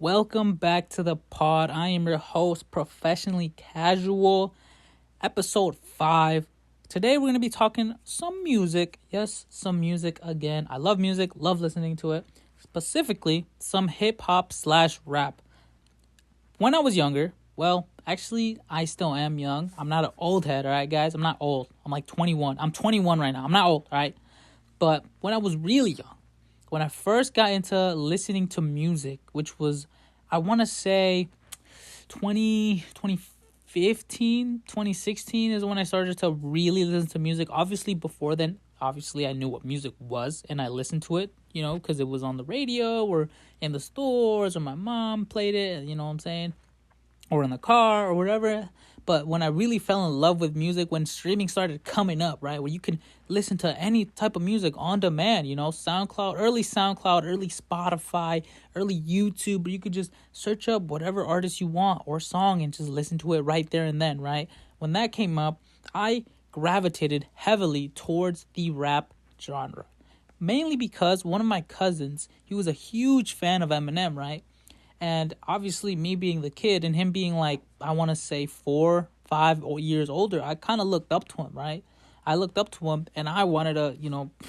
Welcome back to the pod. I am your host, Professionally Casual, episode 5. Today we're going to be talking some music. Yes, some music again. I love music, love listening to it. Specifically, some hip hop slash rap. When I was younger, well, actually, I still am young. I'm not an old head, all right, guys? I'm not old. I'm like 21. I'm 21 right now. I'm not old, all right? But when I was really young, when I first got into listening to music, which was, I want to say 2015, 2016 is when I started to really listen to music. Obviously, before then, obviously, I knew what music was and I listened to it, because it was on the radio or in the stores or my mom played it, you know what I'm saying? Or in the car or whatever. But when I really fell in love with music, when streaming started coming up, right, where you can listen to any type of music on demand, SoundCloud, early Spotify, early YouTube, you could just search up whatever artist you want or song and just listen to it right there and then, right? When that came up, I gravitated heavily towards the rap genre. Mainly because one of my cousins, he was a huge fan of Eminem, right? And obviously, me being the kid and him being like, I want to say 4, 5 years older, I kind of looked up to him, right? I looked up to him and I wanted to,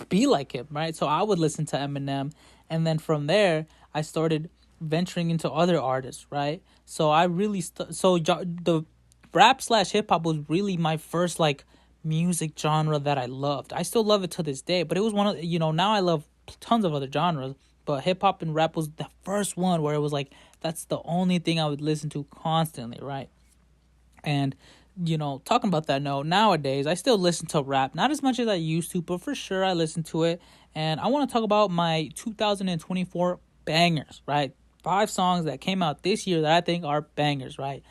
be like him, right? So I would listen to Eminem. And then from there, I started venturing into other artists, right? So I really, the rap slash hip hop was really my first, like, music genre that I loved. I still love it to this day, but it was one of, now I love tons of other genres, but hip hop and rap was the first one where it was like, that's the only thing I would listen to constantly, right? And, talking about that note, nowadays, I still listen to rap. Not as much as I used to, but for sure I listen to it. And I want to talk about my 2024 bangers, right? 5 songs that came out this year that I think are bangers, right?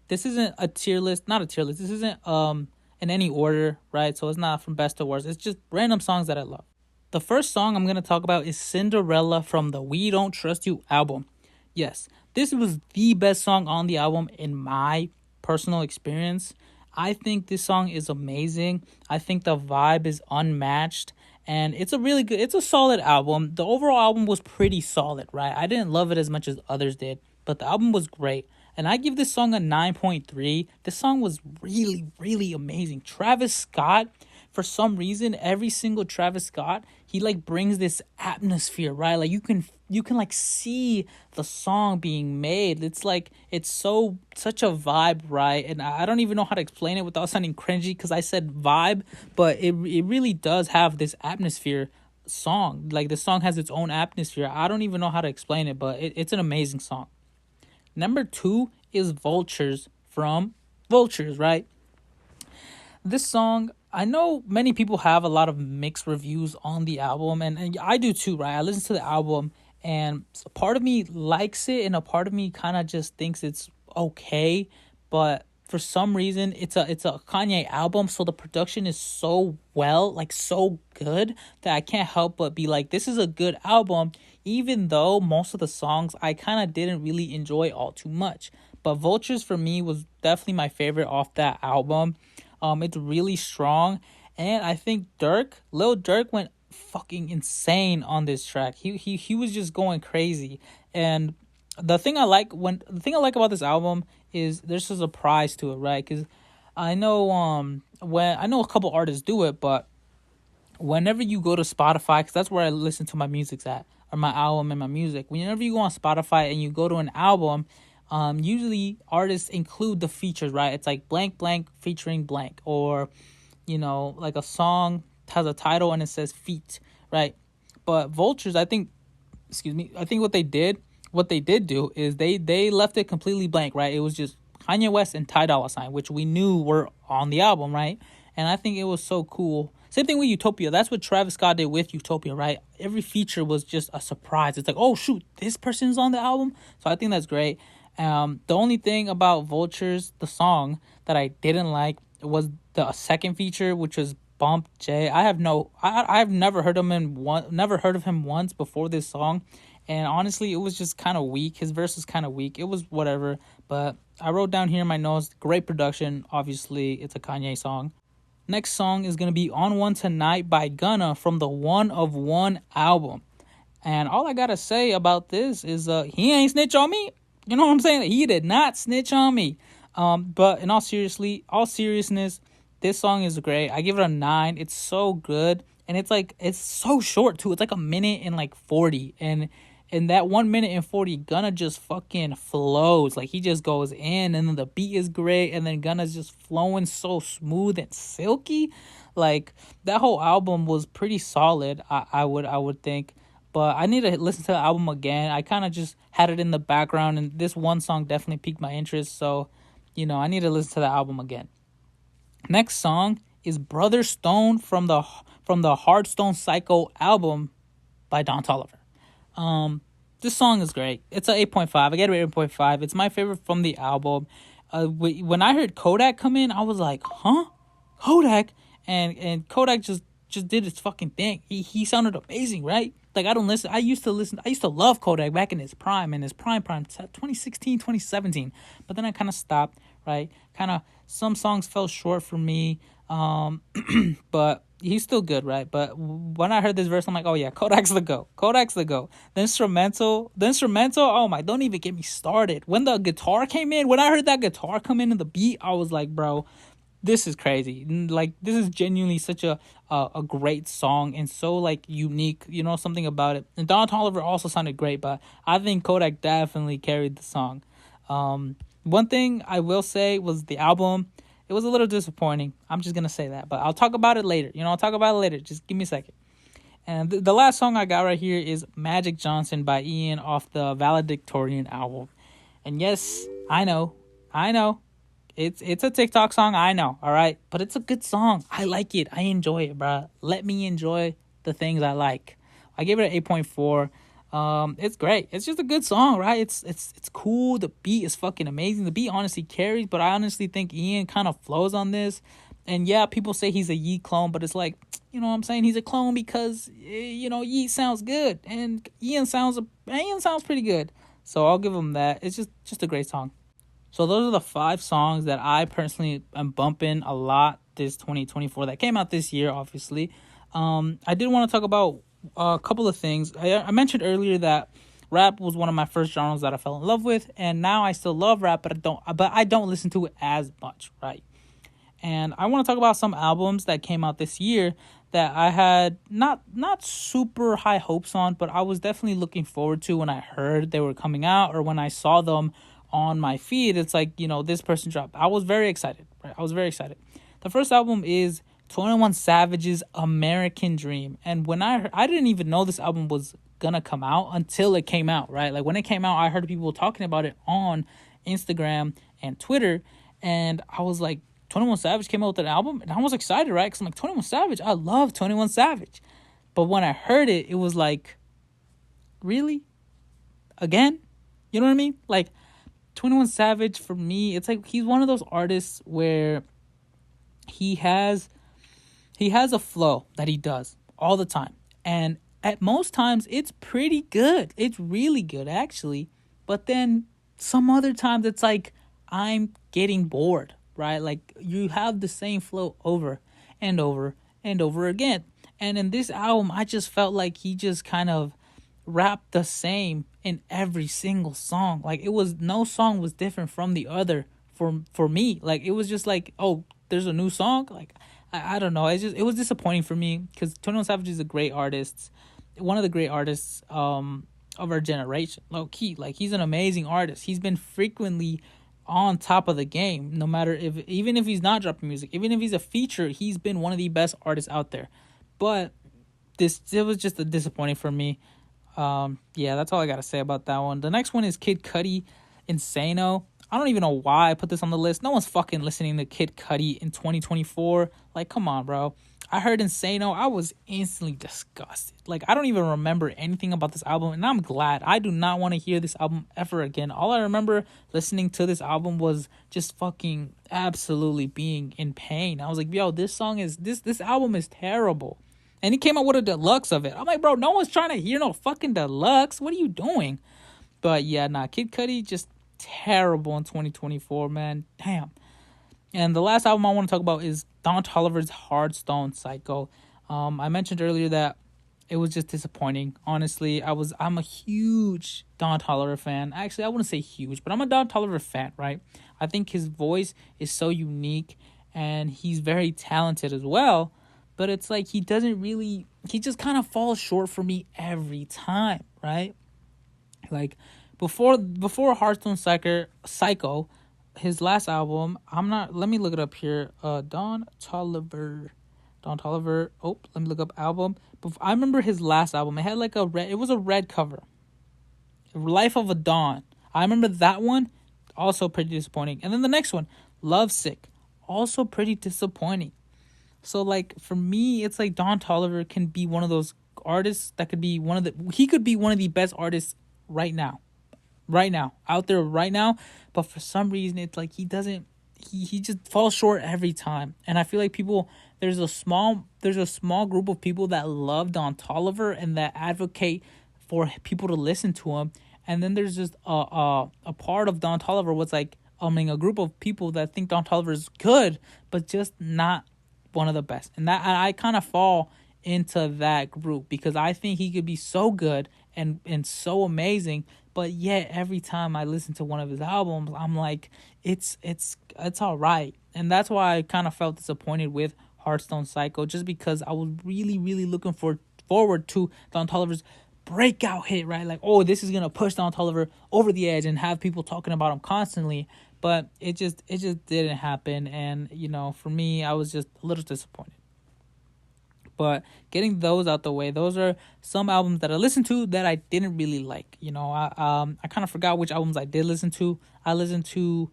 This isn't a tier list, not a tier list. This isn't in any order, right? So it's not from best to worst. It's just random songs that I love. The first song I'm going to talk about is Cinderella from the We Don't Trust You album. Yes, this was the best song on the album in my personal experience. I think this song is amazing. I think the vibe is unmatched. And it's a solid album. The overall album was pretty solid, right? I didn't love it as much as others did, but the album was great. And I give this song a 9.3. This song was really, really amazing. Travis Scott, for some reason, every single Travis Scott, he like brings this atmosphere, right? Like you can like see the song being made. It's like it's such a vibe, right? And I don't even know how to explain it without sounding cringy because I said vibe, but it really does have this atmosphere song. Like the song has its own atmosphere. I don't even know how to explain it, but it's an amazing song. Number 2 is Vultures from Vultures, right? This song, I know many people have a lot of mixed reviews on the album, and I do too, right? I listen to the album, and a part of me likes it, and a part of me kind of just thinks it's okay, but for some reason, it's a Kanye album, so the production is so so good that I can't help but be like, this is a good album, even though most of the songs I kind of didn't really enjoy all too much. But Vultures for me was definitely my favorite off that album. It's really strong, and I think Lil Durk went fucking insane on this track. He was just going crazy, and the thing I like about this album is there's a surprise to it, right? Because I know when I know a couple artists do it, but whenever you go to Spotify, because that's where I listen to my music's at, or my album and my music. Whenever you go on Spotify and you go to an album, usually artists include the features, right? It's like blank blank featuring blank, or like a song has a title and it says feat, right? But Vultures, I think what they did do is they left it completely blank, right? It was just Kanye West and Ty Dolla $ign, which we knew were on the album, right? And I think it was so cool. Same thing with Utopia. That's what Travis Scott did with Utopia, right? Every feature was just a surprise. It's like, oh shoot, this person's on the album. So I think that's great. The only thing about Vultures, the song, that I didn't like was the second feature, which was Bump J. I've never heard of him once before this song, and honestly, it was just kind of weak. His verse was kind of weak. It was whatever, but I wrote down here in my notes, great production. Obviously, it's a Kanye song. Next song is gonna be On One Tonight by Gunna from the One of One album. And all I gotta say about this is he ain't snitch on me. You know what I'm saying? He did not snitch on me. But in all seriousness, this song is great. I give it a 9. It's so good. And it's so short too. It's like a minute and like 40. And in that 1 minute and 40, Gunna just fucking flows. Like he just goes in, and then the beat is great, and then Gunna's just flowing so smooth and silky. Like that whole album was pretty solid, I would think. But I need to listen to the album again. I kind of just had it in the background, and this one song definitely piqued my interest. So, I need to listen to the album again. Next song is Brother Stone from the Hardstone Psycho album by Don Toliver. This song is great. It's an 8.5. I get it 8.5. It's my favorite from the album. When I heard Kodak come in, I was like, huh? Kodak? And Kodak just did his fucking thing. He sounded amazing, right? Like I used to love Kodak back in his prime, 2016, 2017. But then I kind of stopped, right? Some songs fell short for me. But he's still good, right? But when I heard this verse, I'm like, oh yeah, Kodak's the go. The instrumental, oh my, don't even get me started. When the guitar came in, when I heard that guitar come in the beat, I was like, bro, this is crazy. Like, this is genuinely such a great song, and so like unique, something about it. And Don Toliver also sounded great, but I think Kodak definitely carried the song. One thing I will say was the album, it was a little disappointing. I'm just gonna say that, but I'll talk about it later. Just give me a second. And the last song I got right here is Magic Johnson by Ian off the Valedictorian album. And yes, I know. It's a TikTok song, I know, all right? But it's a good song. I like it. I enjoy it, bro. Let me enjoy the things I like. I gave it an 8.4. It's great. It's just a good song, right? It's cool. The beat is fucking amazing. The beat honestly carries, but I honestly think Ian kind of flows on this. And yeah, people say he's a Yeet clone, but it's like, you know what I'm saying? He's a clone because, Yeet sounds good, and Ian sounds pretty good. So I'll give him that. It's just a great song. So those are the 5 songs that I personally am bumping a lot this 2024 that came out this year, obviously. I did want to talk about a couple of things. I mentioned earlier that rap was one of my first genres that I fell in love with, and now I still love rap, but I don't listen to it as much, right? And I want to talk about some albums that came out this year that I had not super high hopes on, but I was definitely looking forward to when I heard they were coming out, or when I saw them on my feed. It's like, this person dropped. I was very excited, right? The first album is 21 Savage's American Dream. And when I didn't even know this album was gonna come out until it came out, right? Like, when it came out, I heard people talking about it on Instagram and Twitter, and I was like, 21 Savage came out with an album, and I was excited, right? Because I'm like, 21 Savage, I love 21 Savage. But when I heard it, it was like, really? Again? You know what I mean? Like, 21 Savage, for me, it's like he's one of those artists where he has a flow that he does all the time. And at most times, it's pretty good. It's really good, actually. But then some other times, it's like I'm getting bored, right? Like, you have the same flow over and over and over again. And in this album, I just felt like he just kind of rapped the same in every single song. Like, no song was different from the other for me. Like, it was just like, oh, there's a new song. Like, I don't know. It was disappointing for me, because 21 Savage is a great artist, one of the great artists of our generation, low key. Like, he's an amazing artist. He's been frequently on top of the game, no matter even if he's not dropping music, even if he's a feature, he's been one of the best artists out there. But it was just a disappointing for me. Yeah, that's all I gotta say about that one. The next one is Kid Cudi, Insano. I don't even know why I put this on the list. No one's fucking listening to Kid Cudi in 2024. Like, come on, bro. I heard Insano, I was instantly disgusted. Like, I don't even remember anything about this album, and I'm glad. I do not want to hear this album ever again. All I remember listening to this album was just fucking absolutely being in pain. I was like, yo, this album is terrible. And he came out with a deluxe of it. I'm like, bro, no one's trying to hear no fucking deluxe. What are you doing? But yeah, Kid Cudi, just terrible in 2024, man. Damn. And the last album I want to talk about is Don Toliver's Hardstone Psycho. I mentioned earlier that it was just disappointing. Honestly, I'm a huge Don Toliver fan. Actually, I wouldn't say huge, but I'm a Don Toliver fan, right? I think his voice is so unique and he's very talented as well. But it's like he just kind of falls short for me every time, right? Like before Hearthstone Psycho, his last album, I'm not let me look it up here. Don Toliver. Don Toliver. Oh, let me look up album. I remember his last album. It had like it was a red cover. Life of a Dawn. I remember that one, also pretty disappointing. And then the next one, Lovesick, also pretty disappointing. So like for me, it's like Don Toliver can be one of those artists that could be he could be one of the best artists right now. Right now. Out there right now. But for some reason it's like he just falls short every time. And I feel like there's a small group of people that love Don Toliver and that advocate for people to listen to him. And then there's just a part of Don Toliver what's like a group of people that think Don Toliver is good, but just not one of the best. And that I kind of fall into that group because I think he could be so good and so amazing, but yet every time I listen to one of his albums, I'm like, it's all right. And that's why I kind of felt disappointed with Hearthstone Psycho, just because I was really, really looking forward to Don Toliver's breakout hit, right? Like, oh, this is gonna push Don Toliver over the edge and have people talking about him constantly. But it just didn't happen, and for me, I was just a little disappointed. But getting those out the way, those are some albums that I listened to that I didn't really like. I kind of forgot which albums I did listen to. I listened to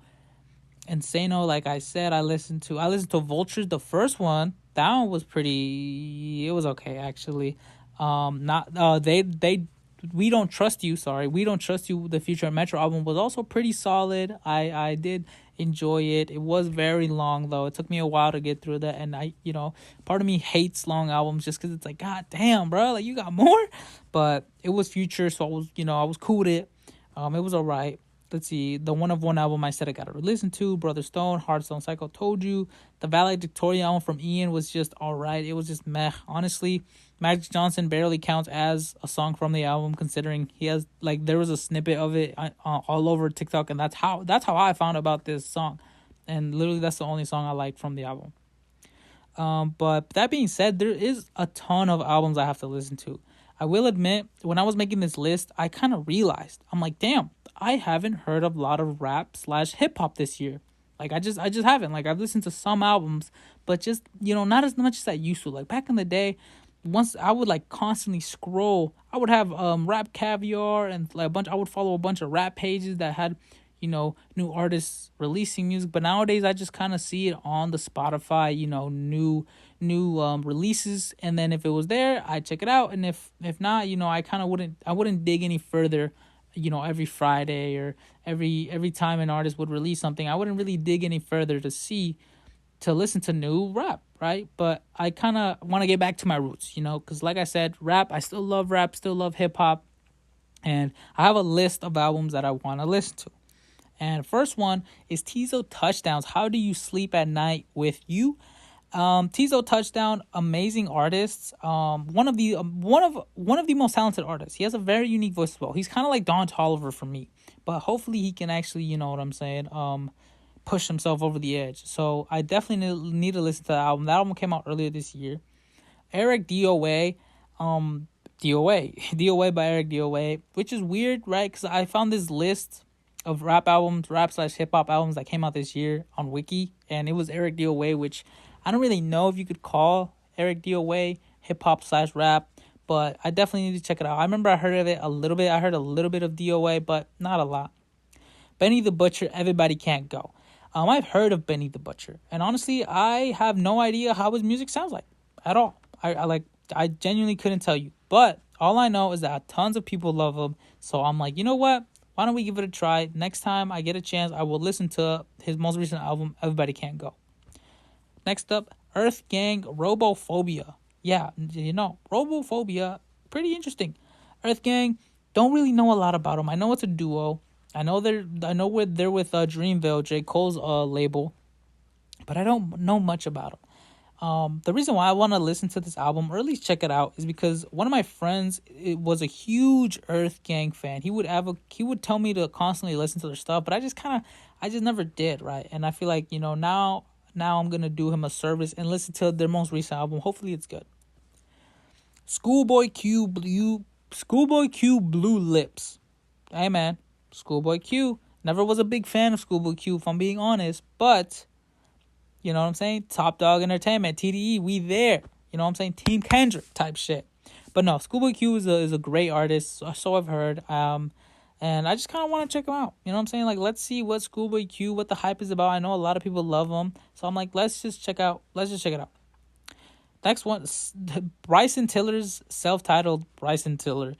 Insano, like I said. I listened to Vultures, the first one. That one was it was okay actually. Not they We Don't Trust You, sorry. We Don't Trust You, the Future Metro album was also pretty solid. I did enjoy it. It was very long though. It took me a while to get through that, and part of me hates long albums just because it's like, god damn, bro, like you got more. But it was Future, so I was cool with it. It was alright. Let's see, the One of One album I said I gotta listen to. Brother Stone, Hearthstone Psycho, Told You. The Valedictorian album from Ian was just alright. It was just meh. Honestly, Magic Johnson barely counts as a song from the album, considering he has there was a snippet of it all over TikTok, and that's how I found about this song, and literally that's the only song I like from the album. But that being said, there is a ton of albums I have to listen to. I will admit, when I was making this list, I kind of realized, I'm like, damn, I haven't heard of a lot of rap/hip hop this year. Like I just haven't. Like I've listened to some albums, but just not as much as I used to. Like back in the day, once I would constantly scroll. I would have Rap Caviar and I would follow a bunch of rap pages that had new artists releasing music. But nowadays I just kind of see it on the Spotify, new releases, and then if it was there, I check it out, and if not, I kind of wouldn't dig any further. Every Friday or every time an artist would release something, I wouldn't really dig any further to listen to new rap, right? But I kind of want to get back to my roots, because like I said, rap, I still love rap, still love hip hop, and I have a list of albums that I want to listen to. And first one is Tizo Touchdowns. How Do You Sleep at Night with You? Tizo Touchdown, amazing artist. One of the most talented artists. He has a very unique voice as well. He's kind of like Don Toliver for me, but hopefully he can actually, you know what I'm saying, push himself over the edge. So I definitely need to listen to that album. That album came out earlier this year. Eric DOA, DOA by Eric DOA, which is weird, right? Because I found this list of rap /hip hop albums that came out this year on Wiki, and it was Eric DOA, which I don't really know if you could call Eric DOA hip hop /rap, but I definitely need to check it out. I remember I heard of it a little bit. I heard a little bit of DOA, but not a lot. Benny the Butcher, Everybody Can't Go. I've heard of Benny the Butcher, and honestly, I have no idea how his music sounds like at all. I genuinely couldn't tell you, but all I know is that tons of people love him. So I'm like, you know what? Why don't we give it a try? Next time I get a chance, I will listen to his most recent album, Everybody Can't Go. Next up, Earth Gang, Robophobia. Yeah, Robophobia, pretty interesting. Earth Gang, don't really know a lot about them. I know it's a duo. I know they're with Dreamville, J. Cole's label, but I don't know much about them. The reason why I want to listen to this album or at least check it out is because one of my friends was a huge Earth Gang fan. He would tell me to constantly listen to their stuff, but I just never did, right? And I feel like, now I'm gonna do him a service and listen to their most recent album. Hopefully it's good. Schoolboy Q Blue Lips. Hey man, Schoolboy Q. Never was a big fan of Schoolboy Q if I'm being honest, but you know what I'm saying? Top Dog Entertainment, TDE, we there. You know what I'm saying? Team Kendrick type shit. But no, Schoolboy Q is a great artist, so I've heard. And I just kind of want to check him out. You know what I'm saying? Like, let's see what Schoolboy Q, what the hype is about. I know a lot of people love him, so I'm like, let's just check it out. Next one, Bryson Tiller's self-titled Bryson Tiller,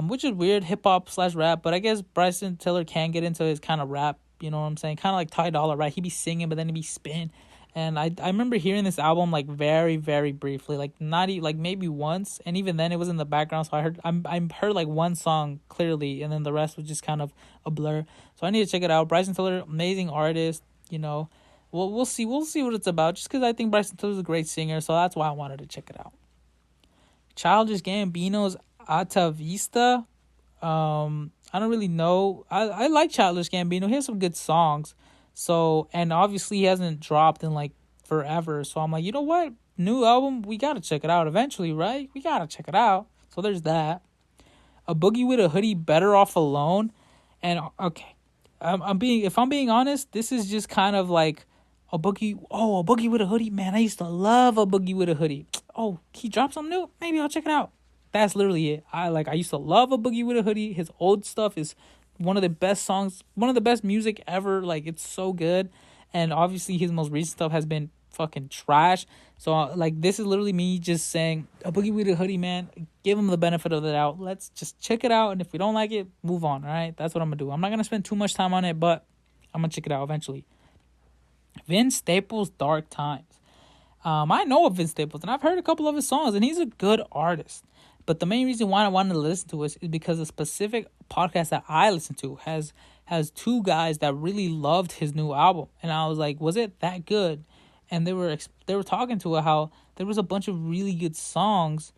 which is weird, hip hop / rap. But I guess Bryson Tiller can get into his kind of rap. You know what I'm saying? Kind of like Ty Dolla, right? He be singing, but then he be spitting. And I remember hearing this album like very, very briefly, like not like maybe once, and even then it was in the background. So I heard like one song clearly, and then the rest was just kind of a blur. So I need to check it out. Bryson Tiller, amazing artist. We'll see what it's about. Just because I think Bryson Tiller's a great singer, so that's why I wanted to check it out. Childish Gambino's Alta Vista. I don't really know. I like Childish Gambino. He has some good songs. So, and obviously he hasn't dropped in like forever. So I'm like, you know what? New album, we gotta check it out eventually, right? We gotta check it out. So there's that. A Boogie with a Hoodie, Better Off Alone. And okay, if I'm being honest, this is just kind of like a Boogie with a Hoodie. Man, I used to love A Boogie with a Hoodie. Oh, he dropped something new? Maybe I'll check it out. That's literally it. I used to love A Boogie with a Hoodie. His old stuff is one of the best songs, one of the best music ever. Like, it's so good. And obviously his most recent stuff has been fucking trash. So like, this is literally me just saying, A Boogie with a Hoodie, man, give him the benefit of the doubt. Let's just check it out, and if we don't like it, move on. All right, that's what I'm gonna do. I'm not gonna spend too much time on it, but I'm gonna check it out eventually. Vince Staples' Dark Times. I know of Vince Staples, and I've heard a couple of his songs, and he's a good artist. But the main reason why I wanted to listen to it is because a specific podcast that I listen to has two guys that really loved his new album, and I was like, was it that good? And they were talking to it how there was a bunch of really good songs,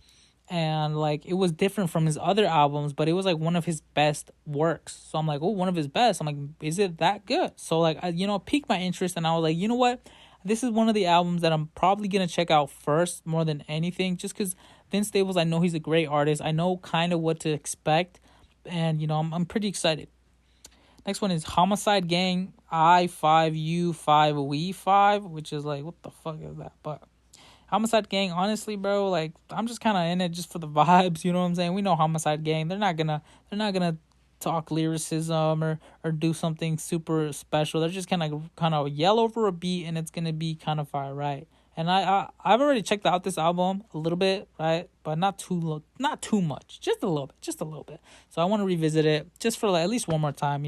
and like it was different from his other albums, but it was like one of his best works. So I'm like, oh, one of his best. I'm like, is it that good? So like, piqued my interest, and I was like, you know what? This is one of the albums that I'm probably gonna check out first more than anything, just because Vince Staples, I know he's a great artist. I know kind of what to expect, and I'm pretty excited. Next one is Homicide Gang I5U5 We 5, which is like, what the fuck is that? But Homicide Gang, honestly, bro, like I'm just kind of in it just for the vibes. You know what I'm saying? We know Homicide Gang. They're not gonna talk lyricism or do something super special. They're just kind of yell over a beat, and it's gonna be kind of fire, right? And I've already checked out this album a little bit, right? But not too much, just a little bit. So I want to revisit it just for like at least one more time,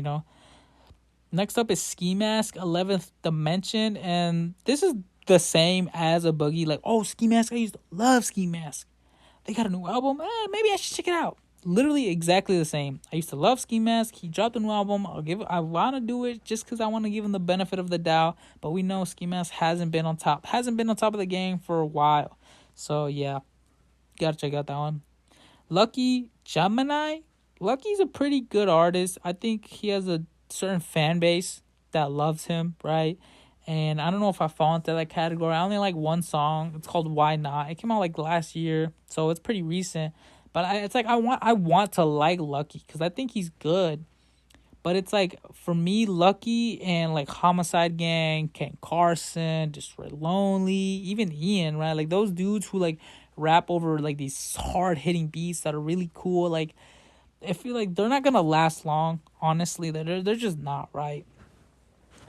Next up is Ski Mask 11th Dimension, and this is the same as A Boogie. Like, oh, Ski Mask, I used to love Ski Mask. They got a new album. Maybe I should check it out. Literally exactly the same. I used to love Ski Mask. He dropped a new album. I want to do it just because I want to give him the benefit of the doubt. But we know Ski Mask hasn't been on top of the game for a while. So yeah, gotta check out that one. Lucky Gemini. Lucky's a pretty good artist. I think he has a certain fan base that loves him, right? And I don't know if I fall into that category. I only like one song. It's called Why Not. It came out like last year, so it's pretty recent. But it's like I want to like Lucky because I think he's good. But it's like, for me, Lucky and like Homicide Gang, Ken Carson, Destroy Lonely, even Ian, right? Like those dudes who like rap over like these hard hitting beats that are really cool. Like I feel like they're not gonna last long. Honestly, they're just not, right.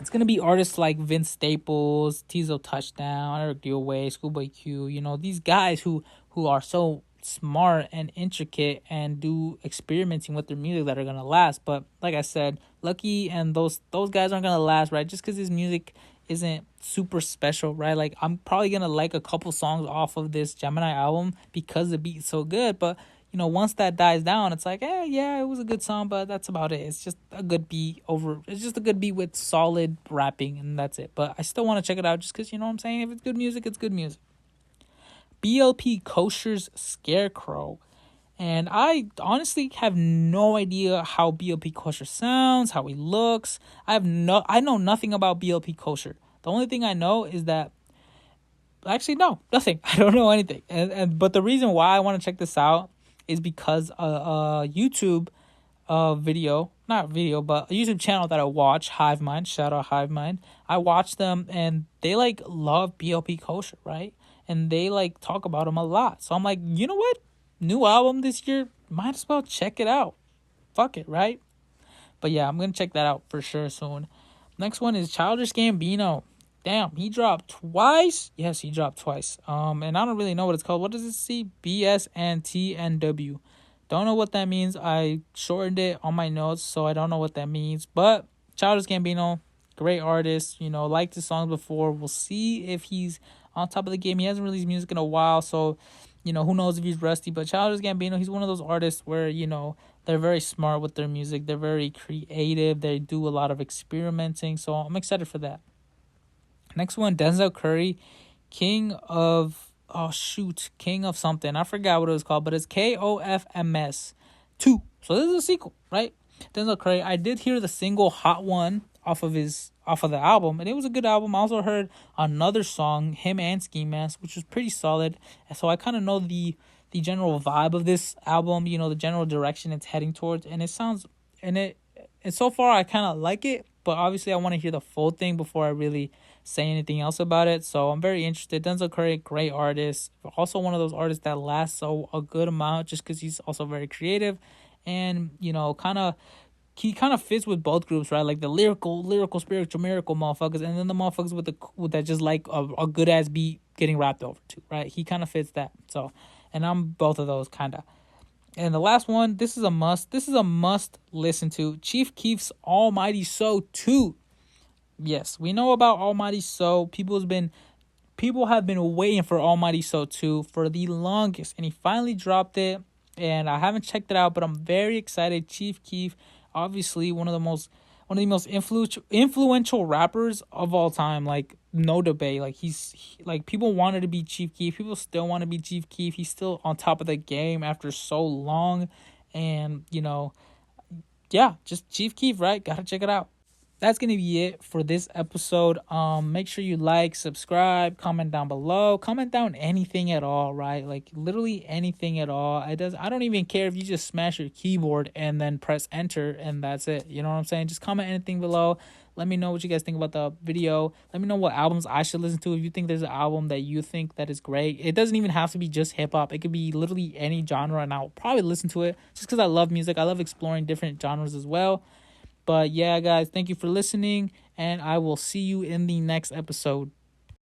It's gonna be artists like Vince Staples, Tizo Touchdown, Eric Dewey, Schoolboy Q. These guys who are so smart and intricate and do experimenting with their music that are gonna last. But like I said, Lucky and those guys aren't gonna last, right? Just because his music isn't super special, right? Like I'm probably gonna like a couple songs off of this Gemini album because the beat's so good, but once that dies down, it's like, yeah, it was a good song, but that's about it. It's just a good beat with solid rapping, and that's it. But I still want to check it out just because, you know what I'm saying? If it's good music, it's good music. BLP Kosher's Scarecrow. And I honestly have no idea how BLP Kosher sounds, how he looks. I know nothing about BLP Kosher. The only thing I know is that actually no, nothing. I don't know anything. But the reason why I want to check this out is because YouTube video, not video, but a YouTube channel that I watch, Hive Mind, shout out Hive Mind. I watch them and they like love BLP Kosher, right? And they like talk about him a lot. So I'm like, you know what? New album this year, might as well check it out. Fuck it, right? But yeah, I'm gonna check that out for sure soon. Next one is Childish Gambino. Damn, he dropped twice. Yes, he dropped twice. And I don't really know what it's called. What does it say? BS and TNW. Don't know what that means. I shortened it on my notes, so I don't know what that means. But Childish Gambino, great artist. You know, liked his songs before. We'll see if he's on top of the game. He hasn't released music in a while, so you know who knows if he's rusty. But Childish Gambino, he's one of those artists where you know they're very smart with their music. They're very creative. They do a lot of experimenting. So I'm excited for that. Next one, Denzel Curry, King of King of something. I forgot what it was called, but it's KOFMS 2. So this is a sequel, right? Denzel Curry. I did hear the single Hot One off of the album, and it was a good album. I also heard another song, him and Ski Mask, which was pretty solid. So I kind of know the general vibe of this album, you know, the general direction it's heading towards, and so far I kind of like it, but obviously I want to hear the full thing before I really say anything else about it. So I'm very interested. Denzel Curry, great artist, also one of those artists that lasts a good amount just because he's also very creative, and you know, he kind of fits with both groups, right? Like the lyrical, spiritual, miracle motherfuckers, and then the motherfuckers with that just like a good ass beat getting rapped over to, right? He kind of fits that. So, and I'm both of those kind of. And the last one, this is a must. This is a must listen to. Chief Keef's Almighty So 2. Yes, we know about Almighty So. People have been waiting for Almighty So 2 for the longest, and he finally dropped it. And I haven't checked it out, but I'm very excited. Chief Keef, obviously one of the most influential rappers of all time, like no debate. Like like people wanted to be Chief Keef, people still want to be Chief Keef. He's still on top of the game after so long, and you know, yeah, just Chief Keef, right? Gotta check it out. That's gonna be it for this episode. Make sure you like, subscribe, comment down below, comment down anything at all, right? Like literally anything at all. I don't even care if you just smash your keyboard and then press enter and that's it. You know what I'm saying? Just comment anything below. Let me know what you guys think about the video. Let me know what albums I should listen to. If you think there's an album that you think that is great, it doesn't even have to be just hip hop. It could be literally any genre, and I'll probably listen to it just because I love music. I love exploring different genres as well. But yeah, guys, thank you for listening, and I will see you in the next episode.